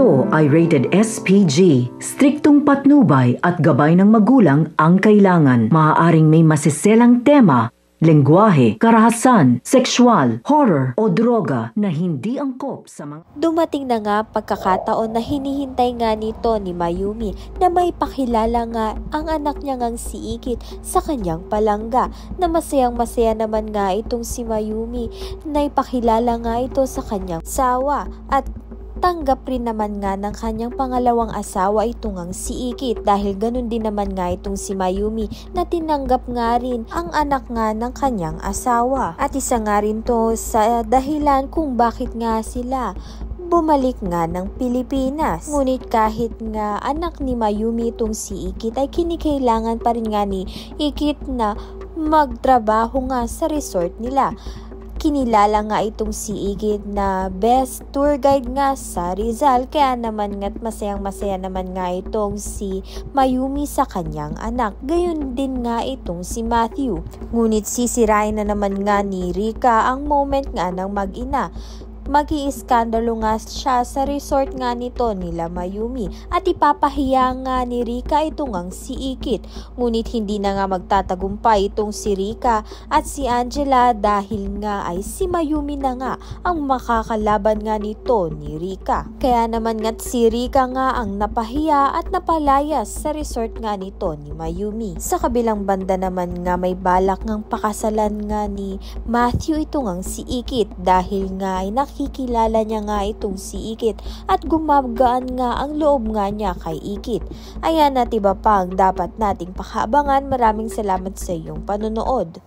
Ito ay rated SPG. Striktong patnubay at gabay ng magulang ang kailangan. Maaaring may masiselang tema, lengguwahe, karahasan, sexual, horror o droga na hindi angkop sa mga... Dumating na nga pagkakataon na hinihintay nga nito ni Mayumi na may pakilala nga ang anak niya ngang si Ikit sa kanyang palangga, na masayang-masaya naman nga itong si Mayumi na ipakilala nga ito sa kanyang asawa, at tanggap rin naman nga ng kanyang pangalawang asawa itong ang si Ikit, dahil ganun din naman nga itong si Mayumi na tinanggap nga rin ang anak nga ng kanyang asawa. At isa nga rin to sa dahilan kung bakit nga sila bumalik nga ng Pilipinas. Ngunit kahit nga anak ni Mayumi itong si Ikit, ay kinikailangan pa rin nga ni Ikit na magtrabaho nga sa resort nila. Kinilala nga itong si Ikit na best tour guide nga sa Rizal, kaya naman nga't masayang-masaya naman nga itong si Mayumi sa kanyang anak. Gayon din nga itong si Matthew. Ngunit sisirain na naman nga ni Rika ang moment nga ng mag-ina. Mag-iiskandalo nga siya sa resort nga nito nila Mayumi, at ipapahiya nga ni Rika itong ang si Ikit. Ngunit hindi na nga magtatagumpay itong si Rika at si Angela, dahil nga ay si Mayumi na nga ang makakalaban nga nito ni Rika. Kaya naman nga't si Rika nga ang napahiya at napalayas sa resort nga nito ni Mayumi. Sa kabilang banda naman nga may balak ngang pakasalan nga ni Matthew itong ang si Ikit, dahil nga ay nakikilala niya nga itong si Ikit at gumagaan nga ang loob nga niya kay Ikit. Ayan at iba pa ang dapat nating pakaabangan. Maraming salamat sa iyong panonood.